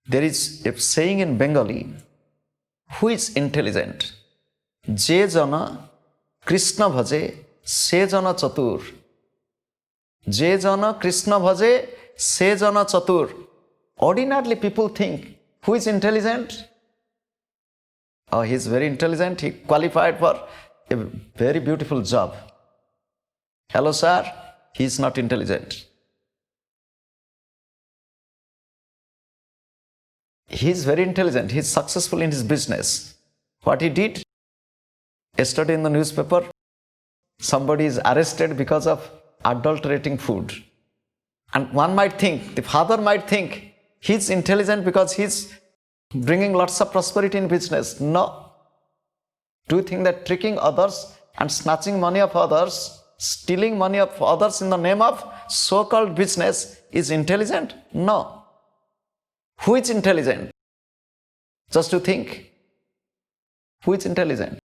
There is a saying in Bengali, who is intelligent? Je jana Krishna bhaje, se jana chatur. Je jana Krishna bhaje, se jana chatur. Ordinarily people think, who is intelligent? Oh, he is very intelligent, he qualified for a very beautiful job. Hello sir, he is not intelligent. He is very intelligent, he is successful in his business. What he did? Yesterday in the newspaper, somebody is arrested because of adulterating food. And one might think, the father might think, he is intelligent because he is bringing lots of prosperity in business. No. Do you think that tricking others and snatching money of others, stealing money of others in the name of so-called business is intelligent? No. Who is intelligent? Just to think. Who is intelligent?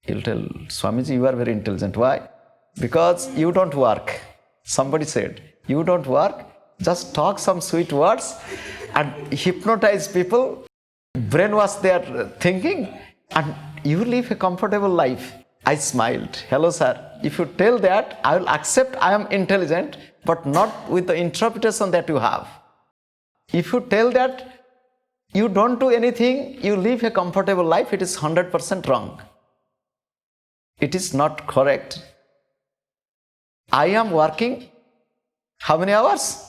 He'll tell, Swamiji, you are very intelligent. Why? Because you don't work. Somebody said, you don't work, just talk some sweet words and hypnotize people, brainwash their thinking, and you live a comfortable life. I smiled. Hello, sir. If you tell that, I will accept I am intelligent, but not with the interpretation that you have. If you tell that you don't do anything, you live a comfortable life, it is 100% wrong. It is not correct. I am working how many hours?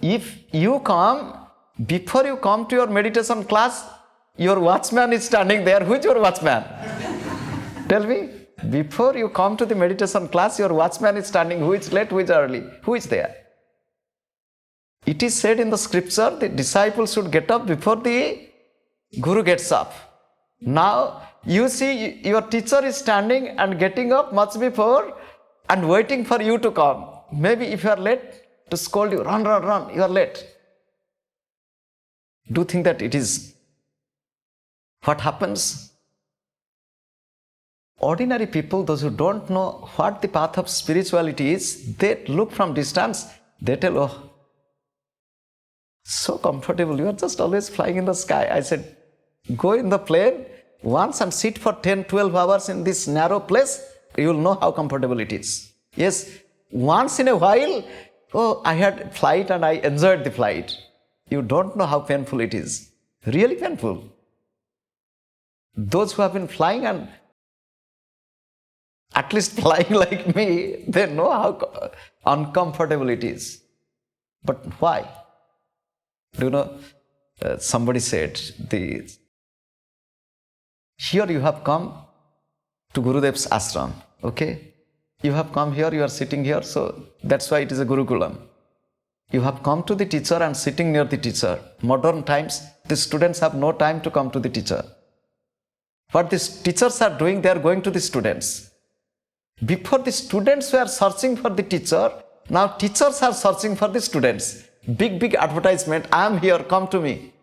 If you come, before you come to your meditation class, your watchman is standing there. Who is your watchman? Tell me. Before you come to the meditation class, your watchman is standing. Who is late, who is early? Who is there? It is said in the scripture, the disciples should get up before the Guru gets up. Now, you see your teacher is standing and getting up much before and waiting for you to come. Maybe if you are late, to scold you, run, run, run, you are late. Do you think that it is what happens? Ordinary people, those who don't know what the path of spirituality is, they look from distance, they tell, oh, so comfortable, you are just always flying in the sky. I said, go in the plane once and sit for 10, 12 hours in this narrow place, you will know how comfortable it is. Yes, once in a while, oh, I had flight and I enjoyed the flight. You don't know how painful it is. Really painful. Those who have been flying and at least flying like me, they know how uncomfortable it is. But why? Do you know, somebody said, here you have come to Gurudev's ashram, okay? You have come here, you are sitting here, so that's why it is a Gurukulam. You have come to the teacher and sitting near the teacher. Modern times, the students have no time to come to the teacher. What these teachers are doing, they are going to the students. Before the students were searching for the teacher, now teachers are searching for the students. Big advertisement, I am here, come to me.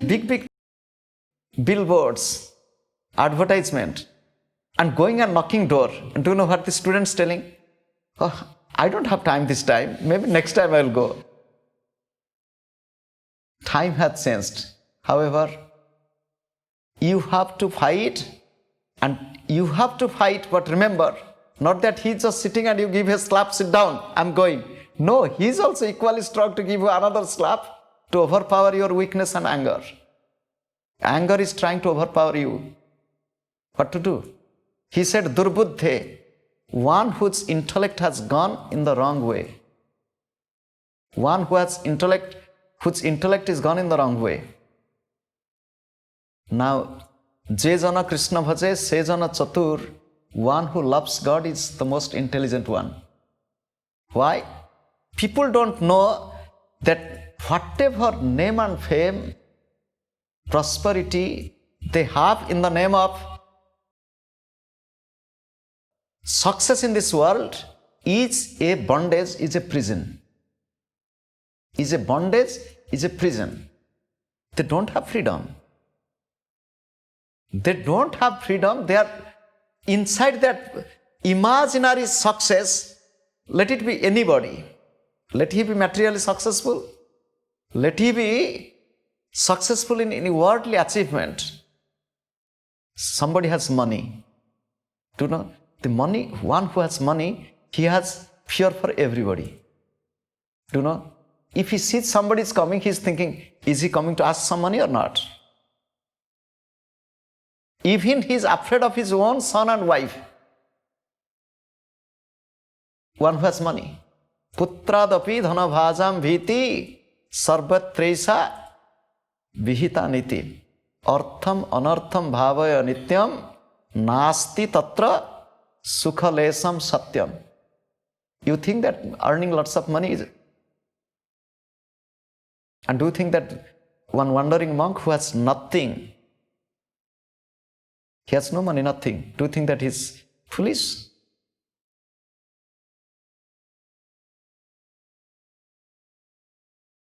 Big billboards, advertisement, and going and knocking door. And do you know what the students telling? Oh, I don't have time this time, maybe next time I will go. Time has changed. However, you have to fight, and you have to fight, but remember, not that he is just sitting and you give a slap, sit down, I'm going. No, he is also equally strong to give you another slap to overpower your weakness and anger. Anger is trying to overpower you. What to do? He said, Durbuddhe, one whose intellect has gone in the wrong way. One whose intellect is gone in the wrong way. Now, Je jana Krishna bhaje, se jana chatur, one who loves God is the most intelligent one. Why? People don't know that whatever name and fame, prosperity they have in the name of success in this world is a bondage, is a prison. Is a bondage, is a prison. They don't have freedom. They don't have freedom. They are inside that imaginary success. Let it be anybody. Let he be materially successful. Let he be successful in any worldly achievement. Somebody has money. Do you know? The money, one who has money, he has fear for everybody. Do you know? If he sees somebody is coming, he is thinking, is he coming to ask some money or not? Even he is afraid of his own son and wife. One who has money. Putradapi dhanabhajam bhiti sarvatreisa vihita niti. Artham anartham bhavaya nityam nasti tatra sukhalesam satyam. You think that earning lots of money is... And do you think that one wandering monk who has nothing, he has no money, nothing, do you think that he's foolish?